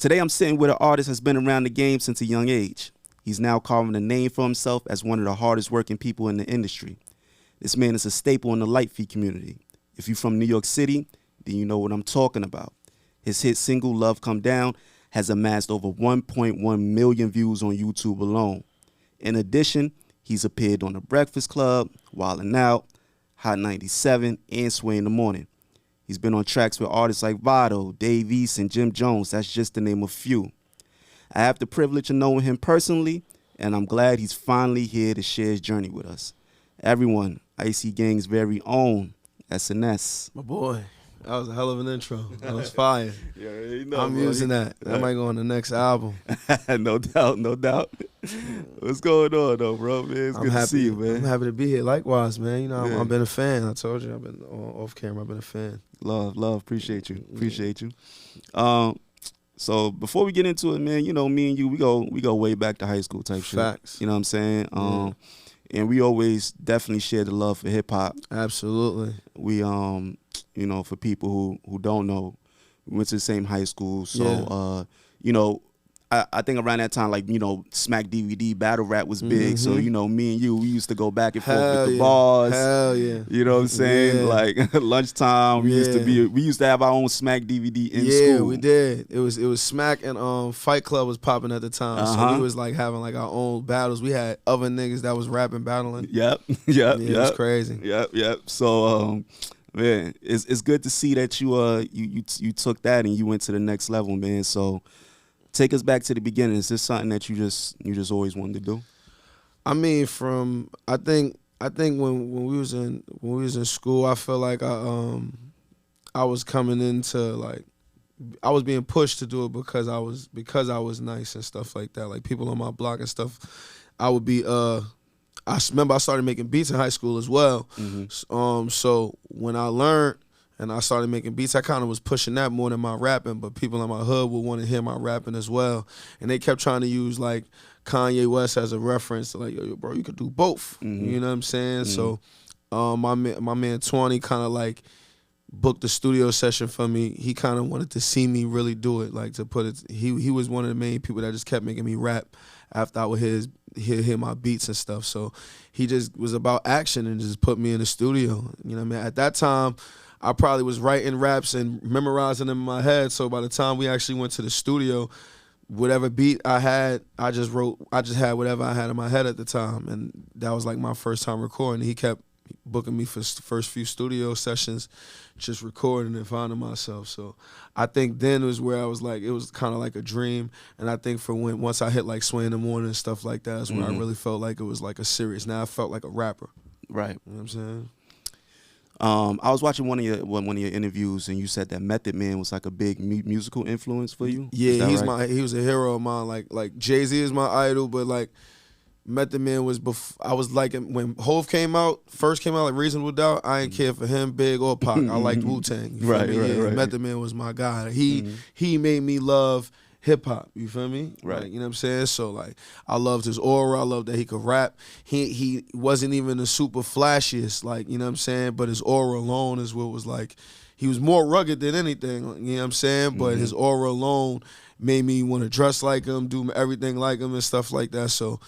Today I'm sitting with an artist that's been around the game since a young age. He's now carving a name for himself as one of the hardest working people in the industry. This man is a staple in the Litefeet community. If you're from New York City, then you know what I'm talking about. His hit single, Love Come Down, has amassed over 1.1 million views on YouTube alone. In addition, he's appeared on The Breakfast Club, Wildin' Out, Hot 97, and Sway in the Morning. He's been on tracks with artists like Vado, Dave East, and Jim Jones. That's just to name a few. I have the privilege of knowing him personally, and I'm glad he's finally here to share his journey with us. Everyone, Icy Gang's very own SNS. My boy, that was a hell of an intro. That was fire. Yeah, you know, I'm using that. That might go on the next album. No doubt, no doubt. What's going on, though, bro? Man, it's good to see you, man. I'm happy to be here. Likewise, man. You know, Yeah. I've been a fan. I told you, I've been off camera. I've been a fan. Love. Appreciate you. Appreciate you. So before we get into it, man, you know, me and you, we go way back to high school type shit. Facts. You know what I'm saying? And we always definitely share the love for hip hop. Absolutely. We you know, for people who don't know, we went to the same high school. So you know, I think around that time, like, you know, Smack DVD battle rap was big. So, you know, me and you, we used to go back and forth with the bars. Hell yeah. You know what I'm saying? Yeah. Like lunchtime, we used to have our own Smack DVD in school. Yeah, we did. It was Smack and Fight Club was popping at the time. So we was like having like our own battles. We had other niggas that was rapping, battling. Yep. It was crazy. Yep. So man, it's good to see that you took that and you went to the next level, man. So take us back to the beginning. Is this something that you just always wanted to do? I mean, I think when we was in school, I feel like I was coming into, like, I was being pushed to do it because I was nice and stuff like that. Like, people on my block and stuff, I would be I remember I started making beats in high school as well. So when I learned and I started making beats, I kind of was pushing that more than my rapping, but people in my hood would want to hear my rapping as well. And they kept trying to use, like, Kanye West as a reference. Like, yo, bro, you could do both. You know what I'm saying? So my man 20 kind of, like, booked the studio session for me. He kind of wanted to see me really do it. Like, to put it, he was one of the main people that just kept making me rap after I would hear my beats and stuff. So he just was about action and just put me in the studio. You know what I mean? At that time, I probably was writing raps and memorizing them in my head. So by the time we actually went to the studio, whatever beat I had, I just had whatever I had in my head at the time. And that was like my first time recording. He kept booking me for the first few studio sessions, just recording and finding myself. So I think then was where I was like, it was kind of like a dream. And I think once I hit like Sway in the Morning and stuff like that, is when I really felt like it was like a serious. Now I felt like a rapper. Right. You know what I'm saying? I was watching one of your interviews, and you said that Method Man was like a big musical influence for you. Yeah, he was a hero of mine. Like Jay-Z is my idol, but like Method Man was I was like, when Hov first came out, like Reasonable Doubt, I ain't care for him, Big or Pac. I liked Wu-Tang. Right. Method Man was my guy. He made me love hip hop, you feel me? Right. Like, you know what I'm saying? So like, I loved his aura. I loved that he could rap. He wasn't even the super flashiest, like, you know what I'm saying? But his aura alone is what was like, he was more rugged than anything, you know what I'm saying? But his aura alone made me want to dress like him, do everything like him and stuff like that. So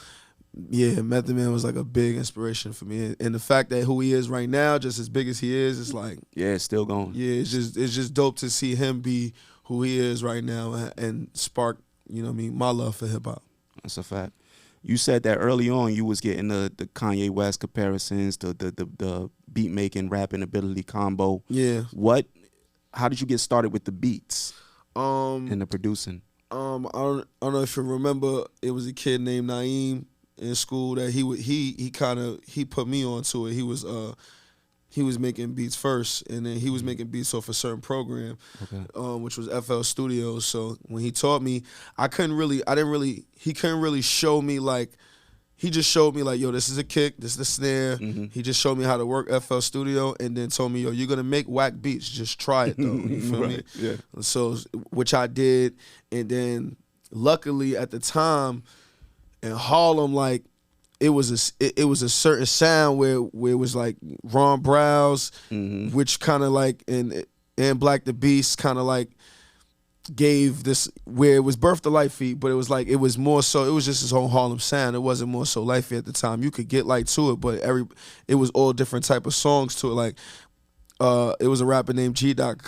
yeah, Method Man was like a big inspiration for me. And the fact that who he is right now, just as big as he is, it's like, yeah, it's still going. Yeah, it's just dope to see him be who he is right now and spark, you know what I mean, my love for hip hop. That's a fact. You said that early on you was getting the Kanye West comparisons, the beat making, rapping ability combo. Yeah. How did you get started with the beats and the producing? I don't know if you remember, it was a kid named Naeem in school that he put me onto it. He was making beats first, and then he was making beats off a certain program, which was FL Studios. So when he taught me, he couldn't really show me, like, he just showed me like, yo, this is a kick, this is the snare. He just showed me how to work FL Studio, and then told me, yo, you're gonna make whack beats, just try it though. You feel me? Yeah. So, which I did, and then luckily at the time in Harlem, like, it was a certain sound where it was like Ron Browse, which kind of like and Black the Beast kind of like gave this, where it was birthed to Litefeet, but it was like, it was more so, it was just his own Harlem sound. It wasn't more so Litefeet at the time. You could get like to it, but it was all different type of songs to it. Like it was a rapper named G-Doc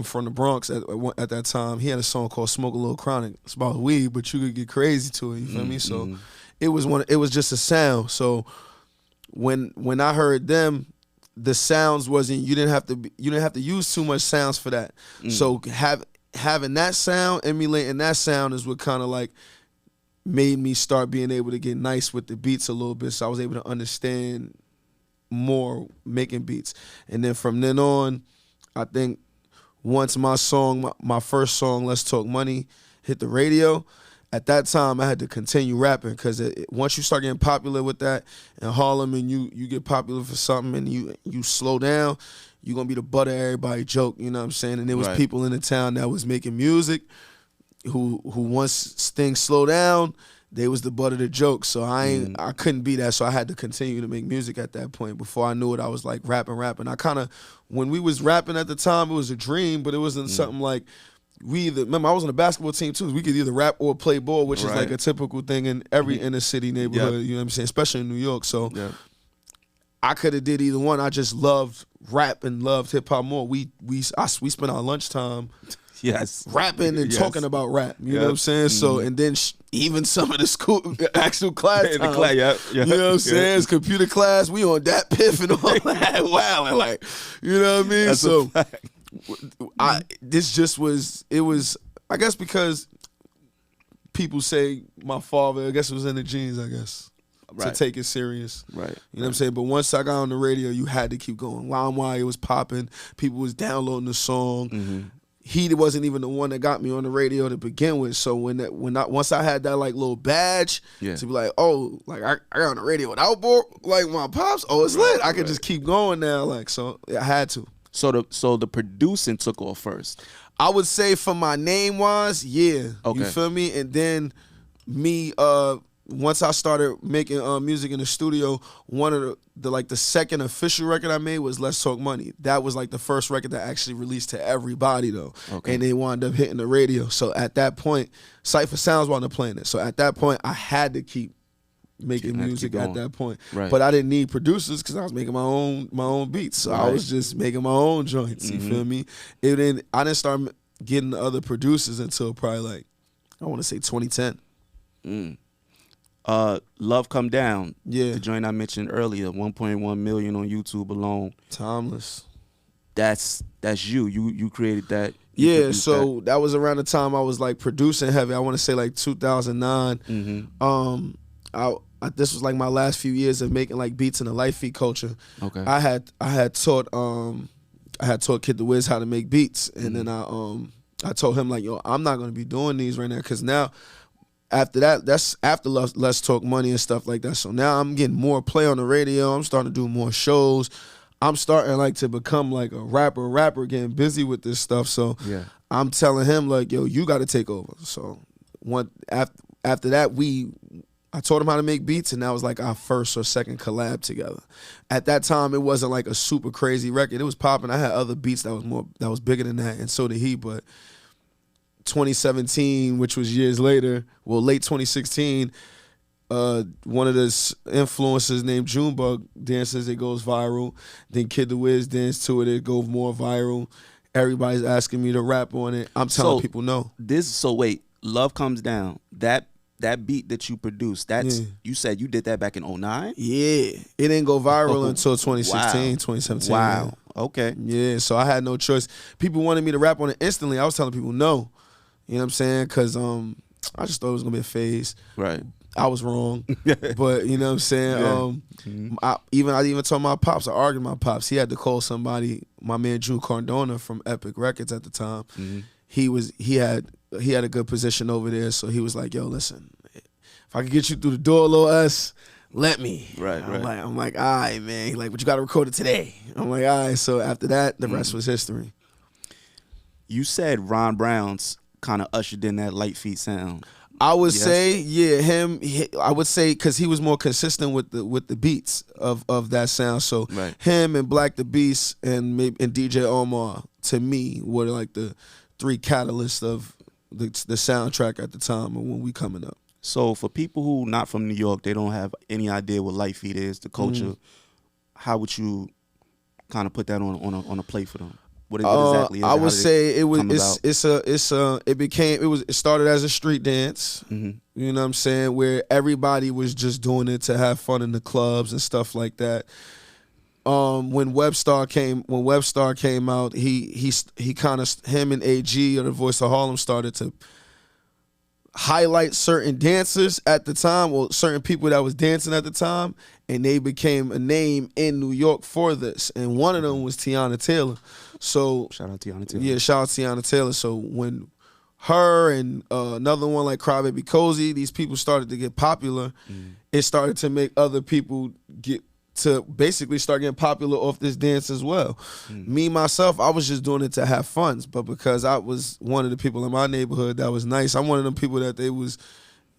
from the Bronx at that time. He had a song called Smoke a Little Chronic. It's about weed, but you could get crazy to it, you feel me? So it was just a sound. So when I heard them, the sounds wasn't, you didn't have to use too much sounds for that. So having that sound, emulating that sound is what kind of like made me start being able to get nice with the beats a little bit. So I was able to understand more making beats. And then from then on, I think once my first song, Let's Talk Money, hit the radio, at that time I had to continue rapping, because once you start getting popular with that in Harlem, and you get popular for something, and you slow down, you're gonna be the butt of everybody's joke, you know what I'm saying? And there was people in the town that was making music who once things slow down, they was the butt of the joke. So I couldn't be that. So I had to continue to make music at that point. Before I knew it, I was like rapping. I kind of, when we was rapping at the time, it was a dream, but it wasn't something like, remember I was on a basketball team too. We could either rap or play ball, which is like a typical thing in every inner city neighborhood, you know what I'm saying? Especially in New York. So I could have did either one. I just loved rap and loved hip hop more. We spent our lunchtime rapping and talking about rap. You know what I'm saying? So, and then even some of the school, actual class time, you know what I'm saying? It's computer class, we on that piff and all that. Wow. And like, you know what I mean? So this just was, it was, I guess because people say my father, I guess it was in the genes, I guess. To take it serious. You know what I'm saying? But once I got on the radio, you had to keep going. LimeWire, it was popping. People was downloading the song. He wasn't even the one that got me on the radio to begin with. So once I had that like little badge to be like, oh, like I got on the radio without like my pops. Oh, it's lit. I could just keep going now. Like, so I had to. So the producing took off first. I would say for my name wise, you feel me? And then me, once I started making music in the studio, one of the second official record I made was Let's Talk Money. That was like the first record that actually released to everybody though. And they wound up hitting the radio. So at that point, Cypher Sounds wound up playing it. So at that point, I had to keep making music at that point. But I didn't need producers because I was making my own beats. So I was just making my own joints. You feel me? I didn't start getting the other producers until probably like, I want to say 2010. Love Come Down, the joint I mentioned earlier, 1.1 million on YouTube alone. Timeless. That's you. You created that. So that was around the time I was like producing heavy. I want to say like 2009. This was like my last few years of making like beats in the Litefeet culture. I had taught Kid the Wiz how to make beats, and then I told him like, yo, I'm not gonna be doing these right now, because now, after that, that's after Let's Talk Money and stuff like that. So now I'm getting more play on the radio. I'm starting to do more shows. I'm starting like to become like a rapper, getting busy with this stuff. So I'm telling him like, yo, you got to take over. So after that, I taught him how to make beats, and that was like our first or second collab together. At that time, it wasn't like a super crazy record. It was popping. I had other beats that was bigger than that, and so did he. But 2017, which was years later, late 2016, one of the influencers named Junebug dances, it goes viral. Then Kid the Wiz danced to it, it goes more viral. Everybody's asking me to rap on it. I'm telling people no. Wait, Love Comes Down, that beat that you produced, you said you did that back in 2009? Yeah. It didn't go viral until 2016, 2017. Wow. Okay. Yeah, so I had no choice. People wanted me to rap on it instantly. I was telling people no. You know what I'm saying? Because I just thought it was going to be a phase. Right. I was wrong. But, you know what I'm saying? I even told my pops, I argued with my pops. He had to call somebody, my man Drew Cardona from Epic Records at the time. He had a good position over there, so he was like, yo, listen, if I could get you through the door, little us, let me. I'm like, all right, man. He's like, but you got to record it today. I'm like, all right. So after that, the rest was history. You said Ron Brown's kind of ushered in that Litefeet sound. I would say, him. I would say because he was more consistent with the beats of that sound. So him and Black the Beast and DJ Omar, to me, were like the three catalysts of the soundtrack at the time and when we coming up. So for people who not from New York, they don't have any idea what Litefeet is, the culture. How would you kind of put that on a plate for them? What exactly is it? I would say it started as a street dance. You know what I'm saying? Where everybody was just doing it to have fun in the clubs and stuff like that. When Webstar came out, he kind of, him and AG, or the Voice of Harlem, started to highlight certain dancers at the time, or certain people that was dancing at the time, and they became a name in New York for this. And one of them was Tiana Taylor. So shout out Tiana Taylor. Yeah, shout out Tiana Taylor. So when her and another one like Crybaby Cozy, these people started to get popular, it started to make other people basically start getting popular off this dance as well. Me, myself, I was just doing it to have fun, but because I was one of the people in my neighborhood that was nice, I'm one of them people that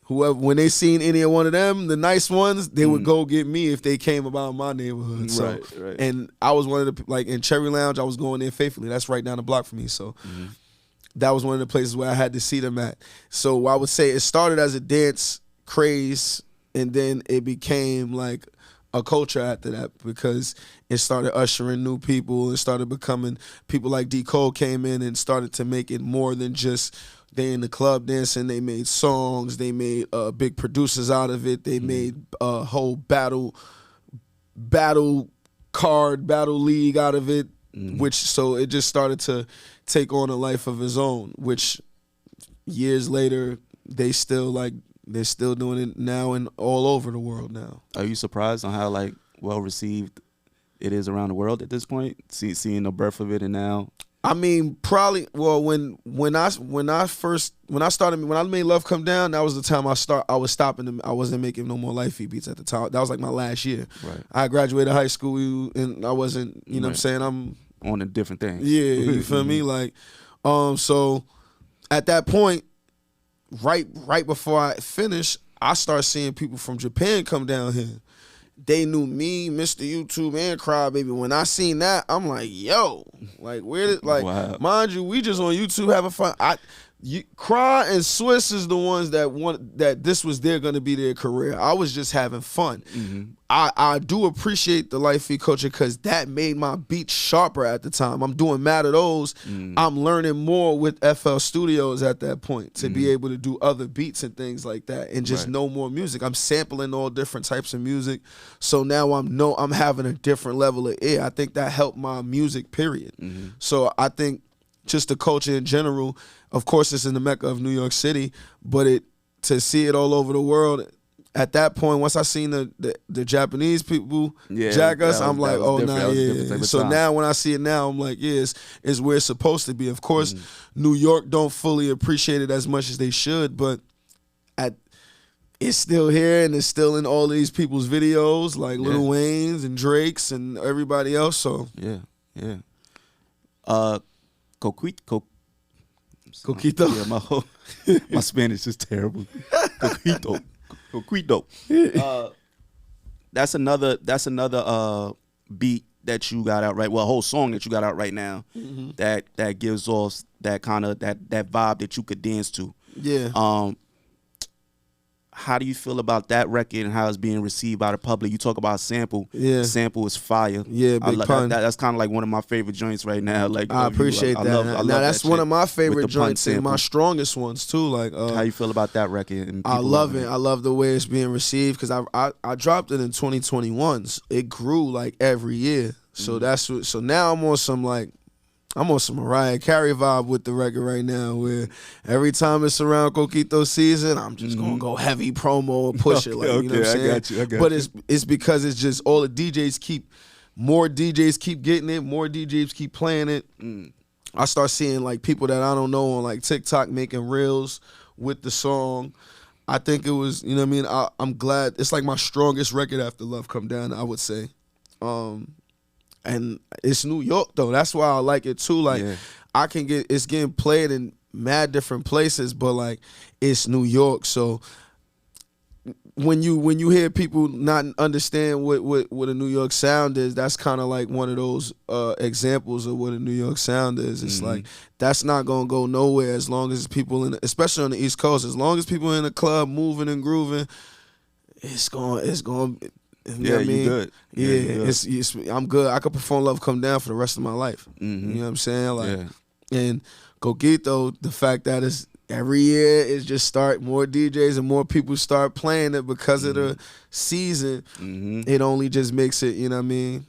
whoever, when they seen any of one of them, the nice ones, they would go get me if they came about my neighborhood. So, right. And I was one of the, like in Cherry Lounge, I was going there faithfully. That's right down the block from me. So that was one of the places where I had to see them at. So I would say it started as a dance craze, and then it became like a culture after that, because it started ushering new people and started becoming, people like D. Cole came in and started to make it more than just they in the club dancing. They made songs, they made big producers out of it, they made a whole battle league out of it, which, so it just started to take on a life of its own, which years later they're still doing it now and all over the world now. Are you surprised on how like well received it is around the world at this point? Seeing the birth of it, and now. I mean, probably. Well, when I made Love Come Down, that was the time I was stopping them. I wasn't making no more Litefeet beats at the time. That was like my last year. Right. I graduated high school and I wasn't. You know what I'm saying? I'm on a different thing. Yeah, you feel me? Like, so at that point, right before I finished, I started seeing people from Japan come down here. They knew me, Mr. YouTube, and Crybaby. When I seen that, I'm like, yo, like, wow. Mind you, we just on YouTube having fun. Cry and Swiss is the ones that this was gonna be their career. I was just having fun. I do appreciate the Litefeet culture because that made my beats sharper at the time. I'm doing mad of those. I'm learning more with FL Studios at that point to be able to do other beats and things like that, and just know more music. I'm sampling all different types of music, so now I'm having a different level of ear. I think that helped my music, period. So I think just the culture in general, of course it's in the Mecca of New York City, but to see it all over the world, at that point, once I seen the Japanese people jack us, I'm like, oh, nah, yeah. So now when I see it now, I'm like, yeah, it's where it's supposed to be. Of course, New York don't fully appreciate it as much as they should, but it's still here, and it's still in all these people's videos, like Lil Wayne's and Drake's and everybody else. So yeah. Coquito. Yeah, my Spanish is terrible. Coito. That's another beat that you got out right. Well, a whole song that you got out right now that gives off that kind of that vibe that you could dance to. Yeah. How do you feel about that record and how it's being received by the public? You talk about sample. Yeah. Sample is fire. Yeah, big pun. That's kind of like one of my favorite joints right now. Like I appreciate that. I love that's that one of my favorite joints and sample. my strongest ones too. Like how you feel about that record? And I love it. I love the way it's being received because I dropped it in 2021. It grew like every year. So so now I'm on some Mariah Carey vibe with the record right now, where every time it's around Coquito season, I'm just gonna go heavy promo and push it. Like, you know what I'm saying? I got you. But it's because it's just all the more DJs keep getting it, more DJs keep playing it. I start seeing like people that I don't know on like TikTok making reels with the song. I think it was, you know what I mean? I'm glad. It's like my strongest record after Love Come Down, I would say. And it's New York though. That's why I like it too. Like it's getting played in mad different places, but like it's New York. So when you hear people not understand what a New York sound is, that's kind of like one of those examples of what a New York sound is. It's like that's not gonna go nowhere as long as people especially on the East Coast, as long as people in the club moving and grooving, it's going. You know what I mean? Good. Yeah, I'm good. I could perform Love Come Down for the rest of my life. You know what I'm saying? Like, and Coito, the fact that it's every year is just start more DJs and more people start playing it because of the season. It only just makes it, you know what I mean?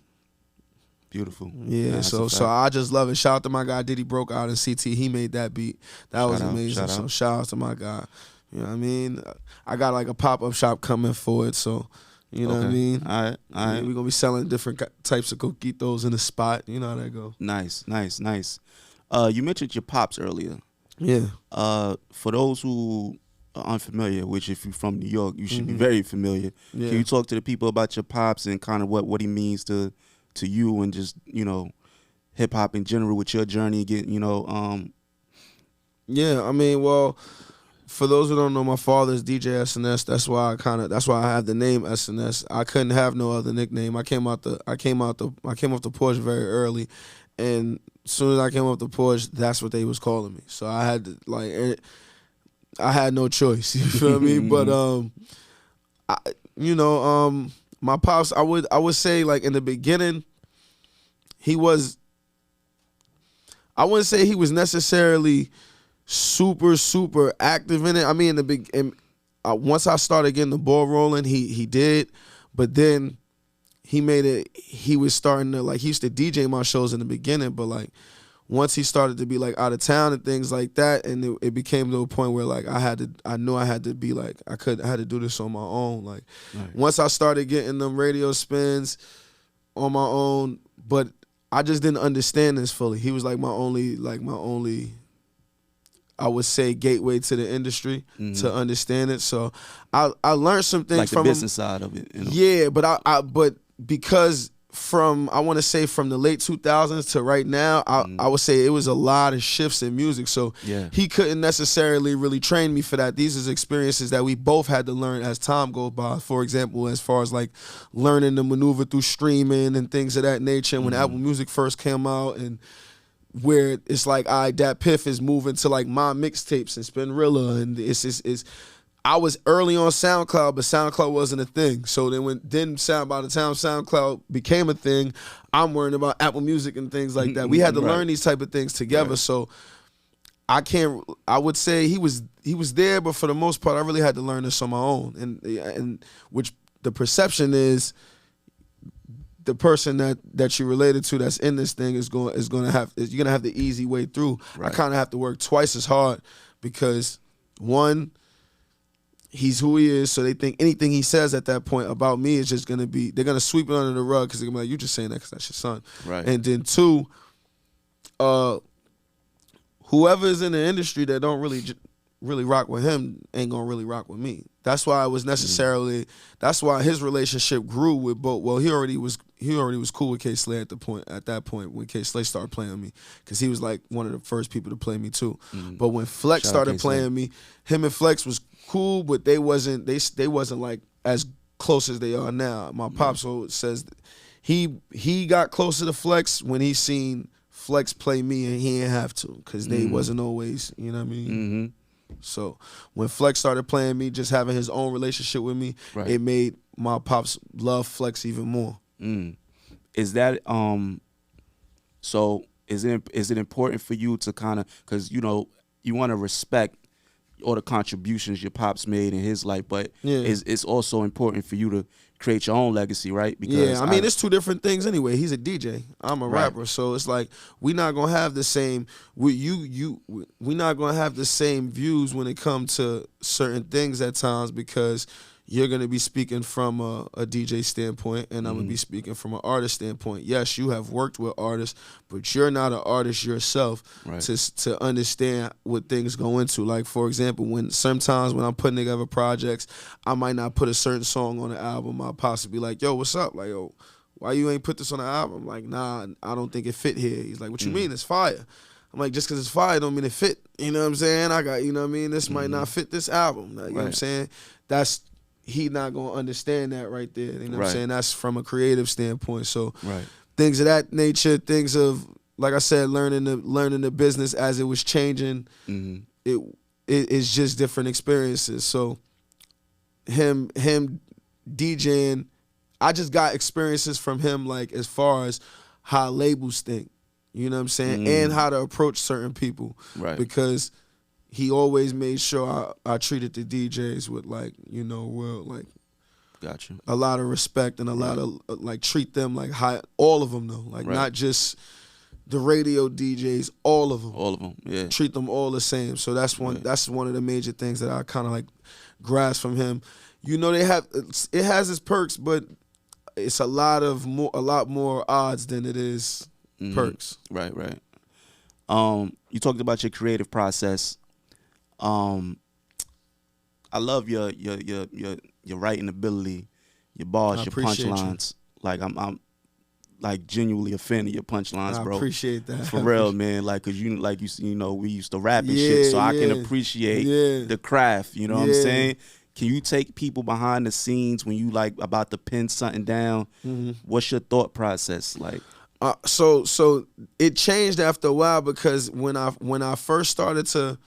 Beautiful. Yeah, so I just love it. Shout out to my guy Diddy Broke Out in CT. He made that beat. That was amazing. So shout out to my guy. You know what I mean? I got like a pop-up shop coming for it, so you know what I mean? All right. Yeah, we're going to be selling different types of coquitos in the spot. You know how that go. Nice. You mentioned your pops earlier. Yeah. For those who are unfamiliar, which if you're from New York, you should be very familiar. Yeah. Can you talk to the people about your pops and kind of what he means to you and just, you know, hip-hop in general with your journey, Yeah, I mean, well, for those who don't know, my father's DJ SNS. That's why I have the name SNS. I couldn't have no other nickname. I came off the porch very early, and as soon as I came off the porch, that's what they was calling me. So I had to I had no choice. You feel me? But my pops, I would say like in the beginning, I wouldn't say he was necessarily super active in it. I mean, once I started getting the ball rolling, he did, but then he was starting to, like, he used to DJ my shows in the beginning, but like once he started to be like out of town and things like that, and it became to a point where like I knew I had to be like I had to do this on my own. Like once I started getting them radio spins on my own, but I just didn't understand this fully. He was like my only I would say gateway to the industry to understand it. So I learned some things like from the business him. side of it. You know? Yeah, but because I want to say from the late 2000s to right now, I would say it was a lot of shifts in music. So he couldn't necessarily really train me for that. These is experiences that we both had to learn as time goes by. For example, as far as like learning to maneuver through streaming and things of that nature. And when Apple Music first came out, and where it's like, that Piff is moving to like my mixtapes and Spinrilla, and I was early on SoundCloud, but SoundCloud wasn't a thing. So then by the time SoundCloud became a thing, I'm worrying about Apple Music and things like that. We had to learn these type of things together. Right. So I would say he was there, but for the most part, I really had to learn this on my own. And which the perception is, the person that you related to that's in this thing you're gonna have the easy way through. Right. I kind of have to work twice as hard because one, he's who he is, so they think anything he says at that point about me is just gonna be, they're gonna sweep it under the rug because they're gonna be like, you just saying that because that's your son. Right. And then two, whoever is in the industry that don't really rock with him ain't gonna really rock with me. That's why that's why his relationship grew with both. Well, he already was cool with K Slay at that point when K Slay started playing me, because he was like one of the first people to play me too. But when Flex started playing me, him and Flex was cool, but they wasn't like as close as they are now. My pops says he got closer to Flex when he seen Flex play me, and he didn't have to, because they wasn't always, you know what I mean? So when Flex started playing me, just having his own relationship with me, it made my pops love Flex even more. Is that so is it important for you to kind of, because you want to respect all the contributions your pops made in his life, but it's also important for you to create your own legacy, right? Because I mean, it's two different things anyway. He's a DJ, I'm a rapper, so it's like we're not gonna have the same. We're not gonna have the same views when it comes to certain things at times, because you're gonna be speaking from a DJ standpoint, and I'm gonna be speaking from an artist standpoint. Yes, you have worked with artists, but you're not an artist yourself to understand what things go into. Like, for example, sometimes when I'm putting together projects, I might not put a certain song on the album. I'll possibly be like, yo, what's up? Like, yo, why you ain't put this on the album? Like, nah, I don't think it fit here. He's like, what you mean? It's fire. I'm like, just because it's fire don't mean it fit. You know what I'm saying? I got, you know what I mean? This might not fit this album. Like, you know what I'm saying? he not gonna understand that right there. You know what Right. I'm saying? That's from a creative standpoint. So Right. things of that nature, things of, like I said, learning the business as it was changing. It's just different experiences. So him DJing, I just got experiences from him, like as far as how labels think, you know what I'm saying, and how to approach certain people. Right. Because he always made sure I treated the DJs with, like, you know, like Gotcha. a lot of respect and a lot of like treat them like high, all of them though, like not just the radio DJs, all of them. All of them, yeah. Treat them all the same. So that's one. That's one of the major things that I kind of like grasp from him. You know, it has its perks, but it's a lot more odds than it is perks. Right. You talked about your creative process. I love your writing ability, your bars, your punchlines. Like I'm like genuinely a fan of your punchlines, bro. I appreciate that. For real, man. Like, cause you know, we used to rap and shit, so I can appreciate the craft. You know what I'm saying? Can you take people behind the scenes when you like about to pin something down? What's your thought process like? So it changed after a while, because when I first started to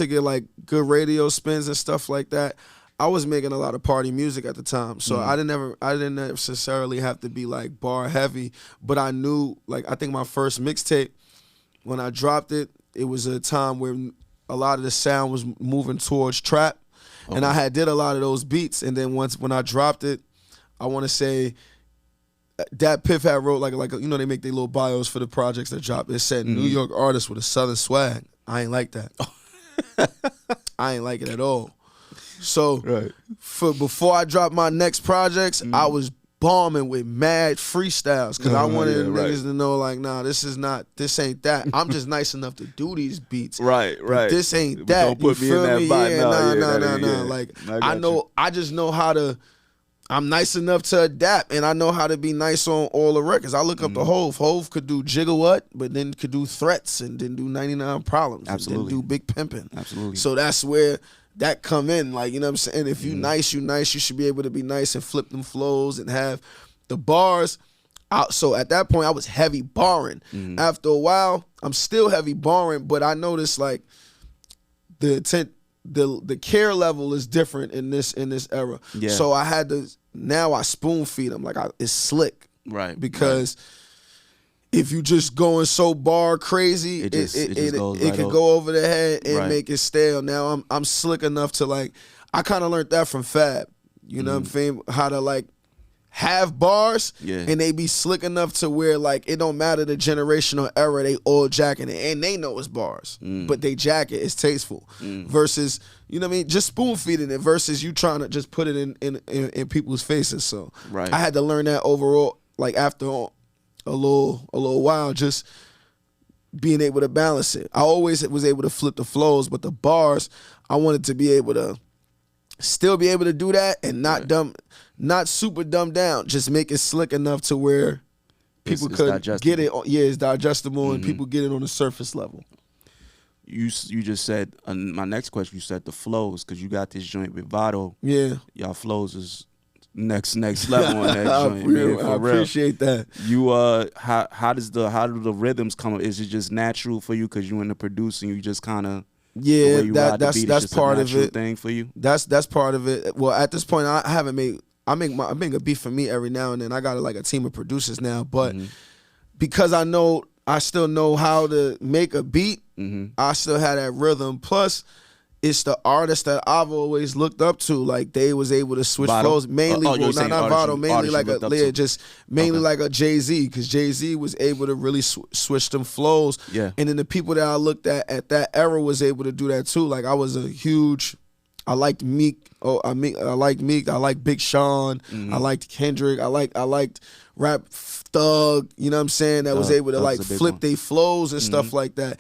get like good radio spins and stuff like that, I was making a lot of party music at the time. So I didn't necessarily have to be like bar heavy, but I knew, like, I think my first mixtape, when I dropped it, it was a time where a lot of the sound was moving towards trap. And I had did a lot of those beats. And then when I dropped it, I want to say that Piff had wrote like you know, they make their little bios for the projects that drop. It said New York artist with a Southern swag. I ain't like that. I ain't like it at all. So before I dropped my next projects, I was bombing with mad freestyles, because I wanted niggas to know, like, nah, this ain't that. I'm just nice enough to do these beats. Right. This ain't that. Don't put me in that box. Nah. Like, I just know how to. I'm nice enough to adapt, and I know how to be nice on all the records. I look up the Hove. Hove could do Jigga What, but then could do Threats, and then do 99 Problems. Absolutely. And then do Big Pimpin'. Absolutely. So that's where that come in. Like, you know what I'm saying? If you nice, you should be able to be nice and flip them flows and have the bars out. So at that point, I was heavy barring. After a while, I'm still heavy barring, but I noticed, like, the care level is different in this era. Yeah. So I had to, now I spoon feed them. Like, it's slick. Right. Because if you just going so bar crazy, it could go over the head and make it stale. Now I'm slick enough to, like, I kind of learned that from Fab. You know what I'm saying? How to, like, have bars, and they be slick enough to where, like, it don't matter the generational era, they all jacking it, and they know it's bars, but they jack it, it's tasteful. Versus, you know what I mean, just spoon feeding it, versus you trying to just put it in people's faces. So I had to learn that overall, like, after a little while, just being able to balance it. I always was able to flip the flows, but the bars, I wanted to be able to still be able to do that and not super dumbed down. Just make it slick enough to where people could get it. Yeah, it's digestible and people get it on the surface level. You just said, my next question, you said the flows, because you got this joint with Vado. Yeah. Y'all flows is next level on that joint, man. For I appreciate that. You how do the rhythms come up? Is it just natural for you because you in the producing, you just kind of that's part of it. Thing for you. That's part of it. Well, at this point, I make a beat for me every now and then. I got like a team of producers now, but because I still know how to make a beat, I still have that rhythm. Plus, it's the artist that I've always looked up to. Like, they was able to switch flows mainly. Not Vado, mainly like like a Jay-Z, because Jay-Z was able to really switch them flows. Yeah. And then the people that I looked at that era was able to do that too. Like, I was I liked Meek. I liked Meek. I liked Big Sean. I liked Kendrick. I liked Rap Thug. You know what I'm saying? That was able to, like, flip their flows and stuff like that.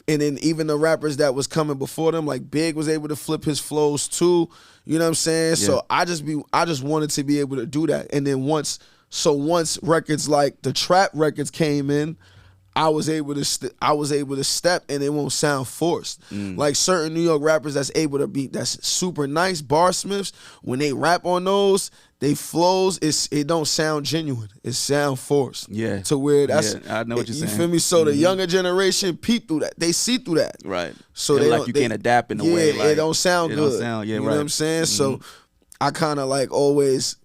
And then even the rappers that was coming before them, like Big was able to flip his flows too. You know what I'm saying? Yeah. So I just wanted to be able to do that. And then once records like the trap records came in, I was able to step and it won't sound forced. Like certain New York rappers that's super nice barsmiths, when they rap on those, they flows, it don't sound genuine. It sound forced. Yeah. To where that's, I know what you're saying. You feel me? So the younger generation peep through that. They see through that. Right. So they like you can't adapt in a way. Like, it don't sound good. Don't sound, you know what I'm saying? So I kind of like always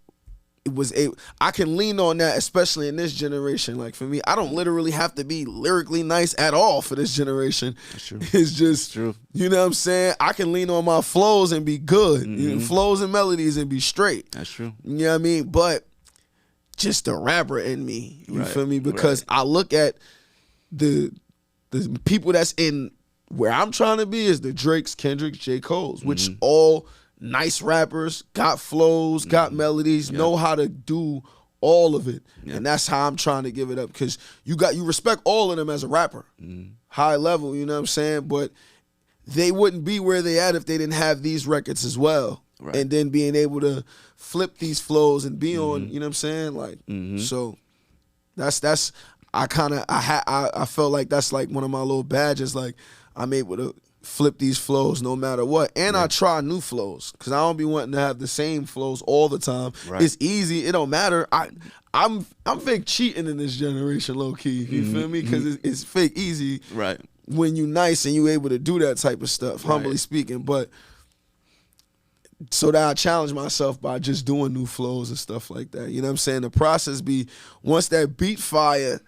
I can lean on that, especially in this generation. Like for me, I don't literally have to be lyrically nice at all for this generation. That's true. It's just, true. You know what I'm saying? I can lean on my flows and be good. You know, flows and melodies and be straight. That's true. You know what I mean? But just the rapper in me, you feel me? Because right. I look at the people that's in where I'm trying to be is the Drakes, Kendricks, J. Cole's, which all nice rappers, got flows, got melodies, know how to do all of it. And that's how I'm trying to give it up, because you respect all of them as a rapper. High level, you know what I'm saying? But they wouldn't be where they at if they didn't have these records as well. Right. And then being able to flip these flows and be on, you know what I'm saying? Like, so that's I felt like that's like one of my little badges. Like, I'm able to flip these flows no matter what. And I try new flows, because I don't be wanting to have the same flows all the time. Right. It's easy. It don't matter. I'm fake cheating in this generation, low key. You feel me? Because it's fake easy. Right. When you nice and you able to do that type of stuff, humbly speaking. But so that I challenge myself by just doing new flows and stuff like that. You know what I'm saying? The process be, once that beat fire,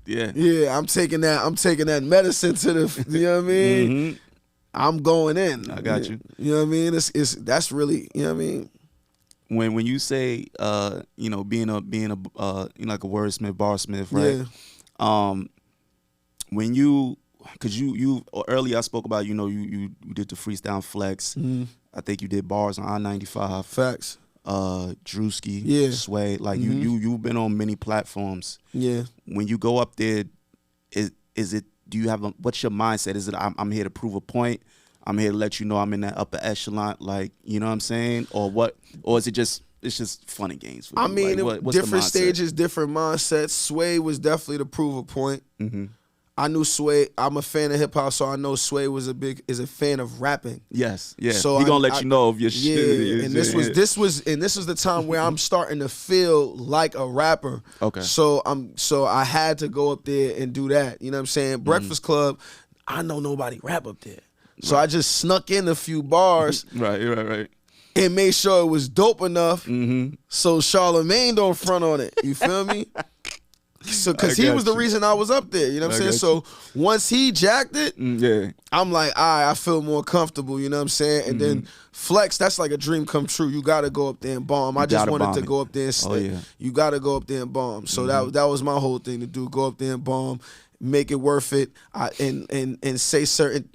yeah, I'm taking that medicine to the, you know what I mean? I'm going in. I got you. You know what I mean? That's really, you know what I mean? When you say you know, being a you know, like a wordsmith, barsmith, right? Yeah. When you, cause you earlier I spoke about, you know, you did the freestyle flex. I think you did bars on I-95. Facts. Drewski, Sway, like you've been on many platforms. Yeah. When you go up there, is it, do you have what's your mindset? Is it I'm here to prove a point? I'm here to let you know I'm in that upper echelon, like, you know what I'm saying? Or what? Or is it just, it's just fun and games for you? I mean, like, what's different stages, different mindsets. Sway was definitely to prove a point. I knew Sway. I'm a fan of hip hop, so I know Sway is a fan of rapping. Yes, yeah. So he gonna let you know if your shit. Yeah, and this was the time where I'm starting to feel like a rapper. Okay. So I had to go up there and do that. You know what I'm saying? Breakfast Club, I know nobody rap up there, so I just snuck in a few bars. Right. And made sure it was dope enough, so Charlemagne don't front on it. You feel me? So, cause he was the reason I was up there, you know what I'm saying? So once he jacked it, I'm like, all right, I feel more comfortable, you know what I'm saying? And then flex, that's like a dream come true. You gotta go up there and bomb. I just wanted to go up there and stay. You gotta go up there and bomb. So that was my whole thing to do. Go up there and bomb, make it worth it, and say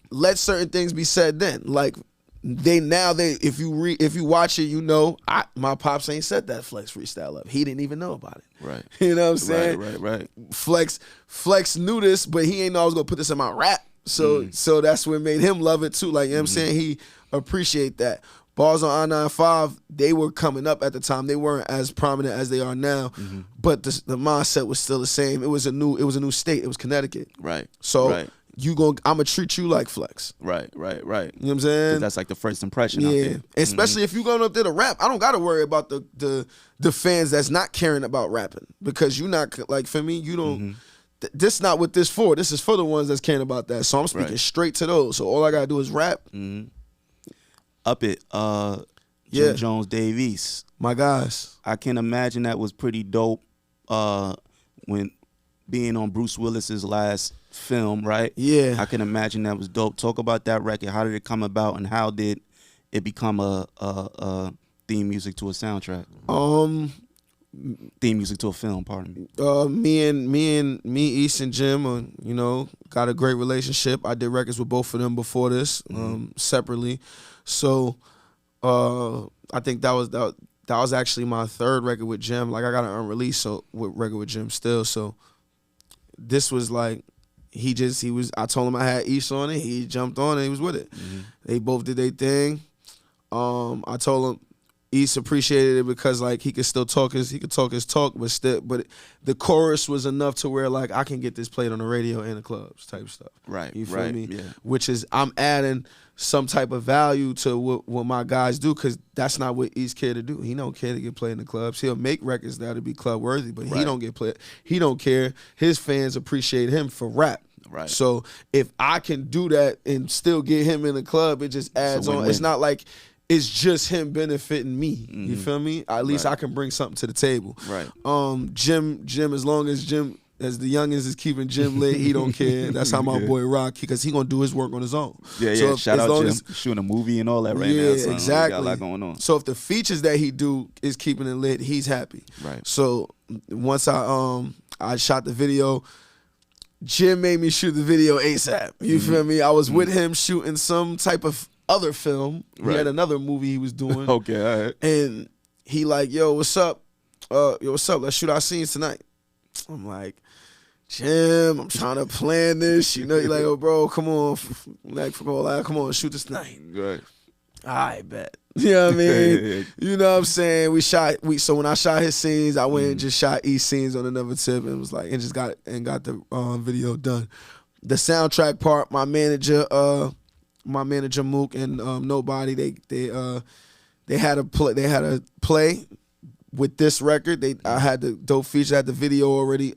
let certain things be said then. Like, if you watch it, you know, my pops ain't set that flex freestyle up. He didn't even know about it. Right. You know what I'm saying? Right. Flex knew this, but he ain't know I was gonna put this in my rap. So that's what made him love it too. Like, you know what I'm saying? He appreciate that. Bars on I-95, they were coming up at the time. They weren't as prominent as they are now, but the mindset was still the same. It was a new state. It was Connecticut. Right. So I'm gonna treat you like flex. Right. You know what I'm saying? That's like the first impression out there. Especially if you going up there to rap. I don't gotta worry about the fans that's not caring about rapping, because you not, like, for me, you don't, this not what this for. This is for the ones that's caring about that. So I'm speaking straight to those. So all I gotta do is rap. Up it, Jim Jones, Dave East. My guys. I can imagine that was pretty dope when being on Bruce Willis's last film, right? Yeah. I can imagine that was dope. Talk about that record. How did it come about, and how did it become a theme music to a soundtrack? Theme music to a film, pardon me. Me, East and Jim, you know, got a great relationship. I did records with both of them before this, separately. So I think that was actually my third record with Jim. Like, I got an unreleased record with Jim still. So this was like, I told him I had East on it. He jumped on it. He was with it. They both did their thing. I told him, East appreciated it because like he could talk his talk, but the chorus was enough to where like I can get this played on the radio and the clubs type stuff. Right. You feel me? Yeah. Which is I'm adding some type of value to what my guys do, because that's not what East care to do. He don't care to get played in the clubs. He'll make records that'll be club worthy, but he don't get played. He don't care. His fans appreciate him for rap. Right. So if I can do that and still get him in the club, it just adds on. It's not like it's just him benefiting me. You feel me? At least I can bring something to the table. Right. Jim, as long as Jim, as the youngins is keeping Jim lit, he don't care. That's how my boy rock, because he gonna do his work on his own. Yeah, so shout out Jim, shooting a movie and all that right now. Yeah, exactly. Got a lot going on. So if the features that he do is keeping it lit, he's happy. Right. So once I shot the video, Jim made me shoot the video ASAP. You feel me? I was with him shooting some type of other film. He had another movie he was doing. Okay, all right. And he like, yo, what's up? What's up? Let's shoot our scenes tonight. I'm like, Jim, I'm trying to plan this. You know, you're like, oh, bro, come on. Come on, shoot this tonight. Right. I bet. You know what I mean? You know what I'm saying? So when I shot his scenes, I went and just shot East scenes on another tip and was like, and just got the video done. The soundtrack part, my manager Mook and Nobody, they had a play with this record. I had the dope feature, I had the video already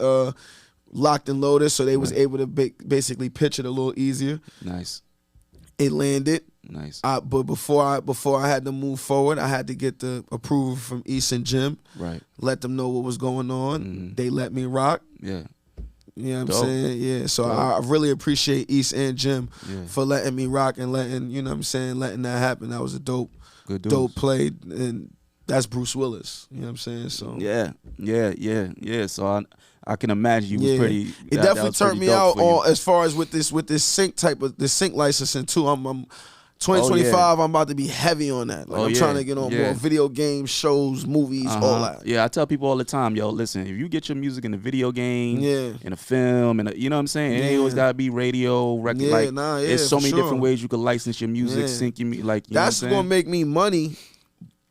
locked and loaded, so they was able to basically pitch it a little easier. Nice. It landed. Nice. But before I had to move forward, I had to get the approval from East and Jim. Right. Let them know what was going on. They let me rock. Yeah. You know what I'm saying? Yeah. So I really appreciate East and Jim for letting me rock and letting that happen. That was a dope play. And that's Bruce Willis. You know what I'm saying? So yeah. So I can imagine you was pretty. It definitely turned me out on as far as with this sync sync licensing too. I'm 2025, I'm about to be heavy on that. Like I'm trying to get on more video games, shows, movies, all that. Yeah, I tell people all the time, yo, listen, if you get your music in a video game, in a film, you know what I'm saying? It ain't always gotta be radio, record. There's so many different ways you could license your music, sync your music. Like, that's gonna make me money.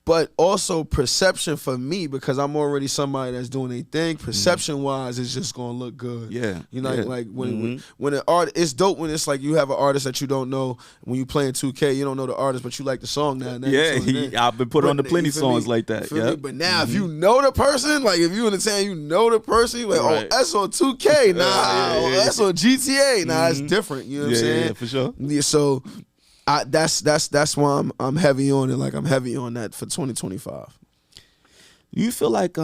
But also perception for me, because I'm already somebody that's doing a thing. Perception wise, it's just gonna look good. Yeah, you know, like when an artist, it's dope when it's like you have an artist that you don't know. When you playing 2K, you don't know the artist, but you like the song now. And then I've been put on the plenty songs like that. Yeah, but now if you know the person, like if you in the town, you know the person, you're like, oh, that's on 2K, that's on GTA, it's different. You know what I'm saying? Yeah, for sure. Yeah, so. That's why I'm heavy on it. Like I'm heavy on that for 2025. You feel like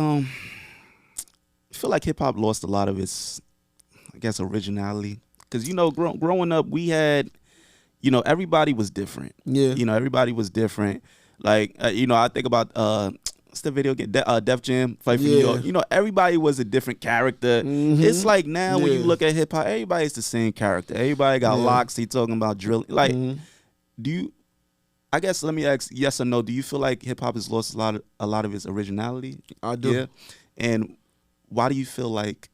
hip hop lost a lot of its, I guess, originality? Because growing up, we had, everybody was different. Yeah. Everybody was different. Like I think about what's the video game? Def Jam, Fight for New York. Everybody was a different character. It's like now when you look at hip hop, everybody's the same character. Everybody got locks. He talking about drilling. Like. I guess let me ask yes or no. Do you feel like hip hop has lost a lot of its originality? I do. Yeah. And why do you feel like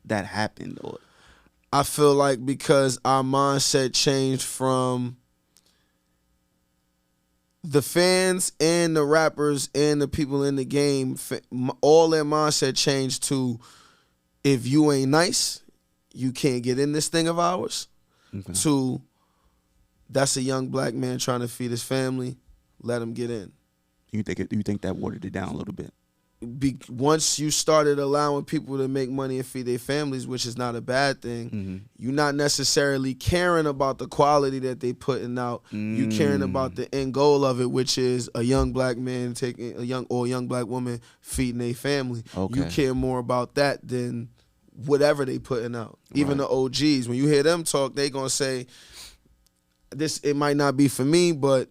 that happened? Or I feel like because our mindset changed from the fans and the rappers and the people in the game, all their mindset changed to, if you ain't nice, you can't get in this thing of ours. Okay. To, that's a young black man trying to feed his family. Let him get in. You think that watered it down a little bit? Once you started allowing people to make money and feed their families, which is not a bad thing, you're not necessarily caring about the quality that they putting out. You caring about the end goal of it, which is a young black man taking a young black woman feeding their family. Okay. You care more about that than whatever they putting out. Even the OGs, when you hear them talk, they gonna say, it might not be for me, but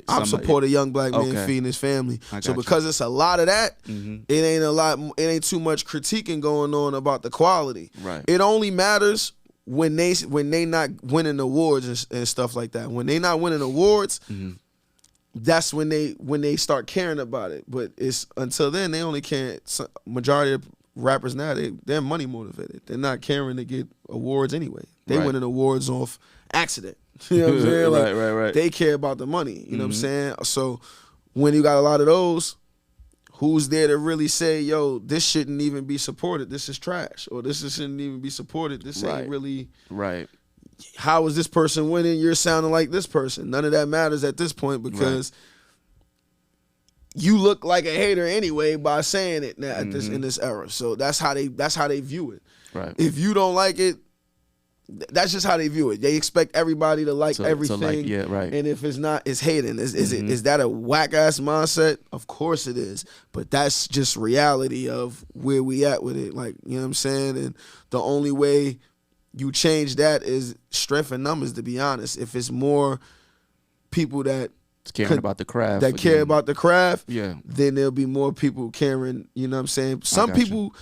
I'm support a young black man feeding his family. So because it's a lot of that, it ain't too much critiquing going on about the quality. Right. It only matters when they not winning awards and stuff like that. When they not winning awards, that's when they start caring about it. But it's until then they only care. Majority of rappers now, they're money motivated. They're not caring to get awards anyway. They winning awards off accident. You know what I'm saying? Like, right. They care about the money. You know what I'm saying? So when you got a lot of those, who's there to really say, yo, this shouldn't even be supported. This is trash. Or this shouldn't even be supported. This ain't really. Right. How is this person winning? You're sounding like this person. None of that matters at this point because you look like a hater anyway by saying it now at in this era. So that's how they view it. Right. If you don't like it, that's just how they view it. They expect everybody to like everything. Yeah, right. And if it's not, it's hating. Is that a whack ass mindset? Of course it is. But that's just reality of where we at with it. Like, you know what I'm saying? And the only way you change that is strength in numbers, to be honest. If it's more people that caring about the craft. That care about the craft, yeah, then there'll be more people caring, you know what I'm saying? Some people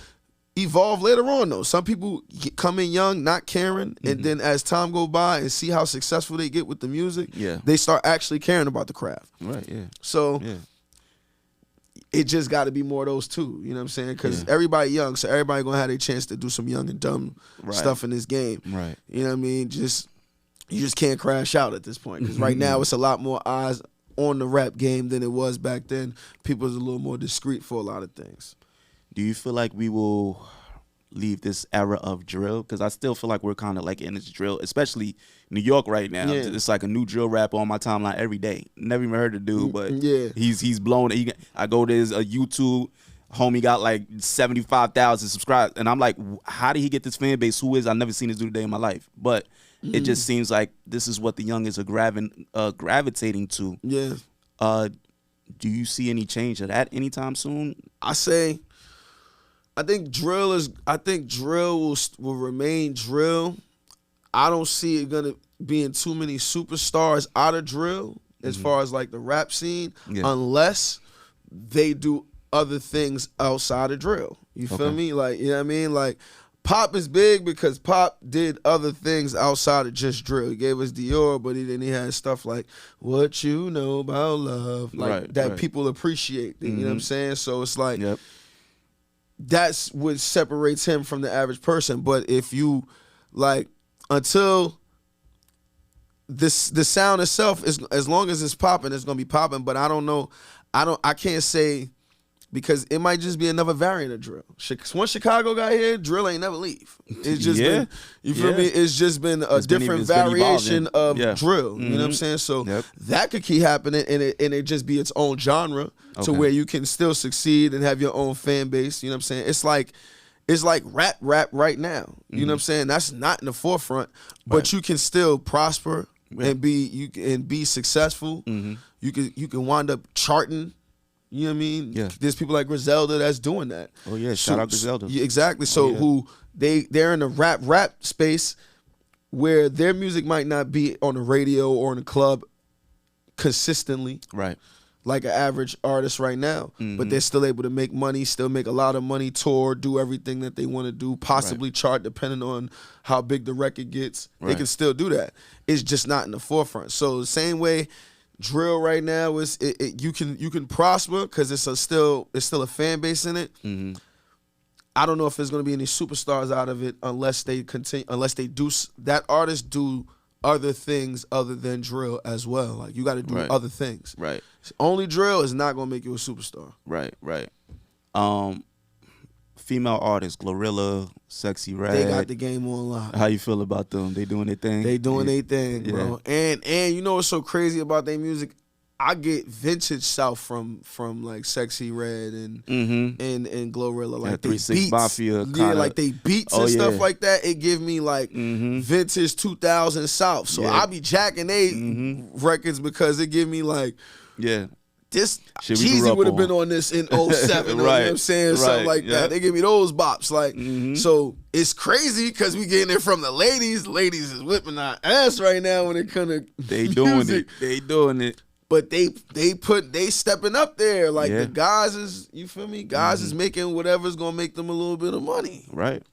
evolve later on though. Some people come in young, not caring, and then as time go by and see how successful they get with the music, they start actually caring about the craft. Right, yeah. So it just got to be more of those two, you know what I'm saying? Because everybody young, so everybody gonna have their chance to do some young and dumb stuff in this game. Right. You know what I mean? You just can't crash out at this point. Because right now it's a lot more eyes on the rap game than it was back then. People's a little more discreet for a lot of things. Do you feel like we will leave this era of drill? Because I still feel like we're kind of like in this drill, especially New York right now. Yeah. It's like a new drill rapper on my timeline every day. Never even heard the dude, but he's blown. I go to his YouTube. Homie got like 75,000 subscribers, and I'm like, how did he get this fan base? Who is? I've never seen this dude a day in my life, but it just seems like this is what the youngins are gravitating to. Yeah. Do you see any change of that anytime soon? I think drill will remain drill. I don't see it gonna being too many superstars out of drill as far as like the rap scene, unless they do other things outside of drill. You feel me? Like, you know what I mean? Like, Pop is big because Pop did other things outside of just drill. He gave us Dior, but then he had stuff like What You Know About Love, like that people appreciate. You know what I'm saying? So it's like that's what separates him from the average person. But if you like, until the sound itself is, as long as it's popping, it's gonna be popping. But I can't say, because it might just be another variant of drill. Once Chicago got here, drill ain't never leave. It's just been, you feel me? It's just been a different variation of drill. You know what I'm saying? So that could keep happening, and it just be its own genre to where you can still succeed and have your own fan base. You know what I'm saying? It's like rap right now. You know what I'm saying? That's not in the forefront, but you can still prosper and be successful. You can wind up charting. You know what I mean? Yeah. There's people like Griselda that's doing that. Oh yeah, shout out Griselda. Yeah, exactly. So who they're in the rap space where their music might not be on the radio or in a club consistently. Right. Like an average artist right now. But they're still able to make money, still make a lot of money, tour, do everything that they want to do, possibly chart depending on how big the record gets. They can still do that. It's just not in the forefront. So the same way drill right now is you can prosper because it's still a fan base in it. I don't know if there's gonna be any superstars out of it unless they do that artist do other things other than drill as well. Like you got to do other things. Right. Only drill is not gonna make you a superstar. Right. Female artists, Glo'Rilla, Sexxy Red. They got the game on lock. How you feel about them? They doing their thing? They doing their thing, bro. And you know what's so crazy about their music? I get vintage South from like Sexxy Red and Glo'Rilla, like they 3-6 Mafia, like they beats and stuff like that. It give me like vintage 2000 South. So I be jacking they records because it give me like this Jeezy would have been on this in 07, you know what I'm saying? Something like that. They give me those bops. Like so it's crazy because we getting it from the ladies. Ladies is whipping our ass right now when it comes to music. They doing it. But they stepping up there. Like the guys is, you feel me? Guys is making whatever's gonna make them a little bit of money. Right.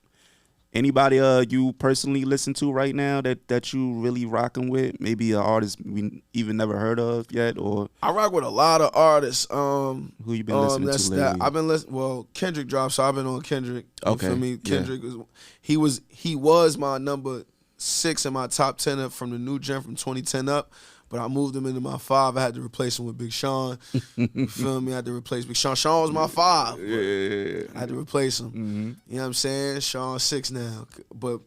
Anybody you personally listen to right now that you really rocking with? Maybe an artist we even never heard of yet, or I rock with a lot of artists. Who you been listening to lately? I've been listening. Well, Kendrick dropped, so I've been on Kendrick. You feel me? Kendrick was my number 6 in my top 10 from the new gen from 2010 up. but I moved him into my 5. I had to replace him with Big Sean. You feel me? I had to replace Big Sean. Sean was my 5. Yeah. I had to replace him. You know what I'm saying? Sean's 6 now. But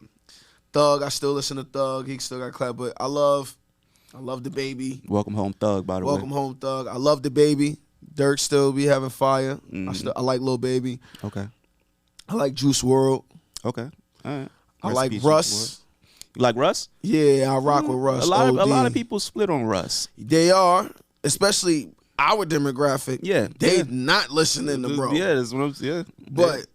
Thug, I still listen to Thug. He still got clap. But I love the baby. Welcome home, Thug. By the way. Welcome home, Thug. I love the baby. Dirk still be having fire. I like Lil Baby. Okay. I like Juice WRLD. Okay. All right. I like Russ. You like Russ? Yeah, I rock with Russ. A lot of people split on Russ. They are, especially our demographic. Yeah. They not listening to bro. Yeah, that's what I'm saying. But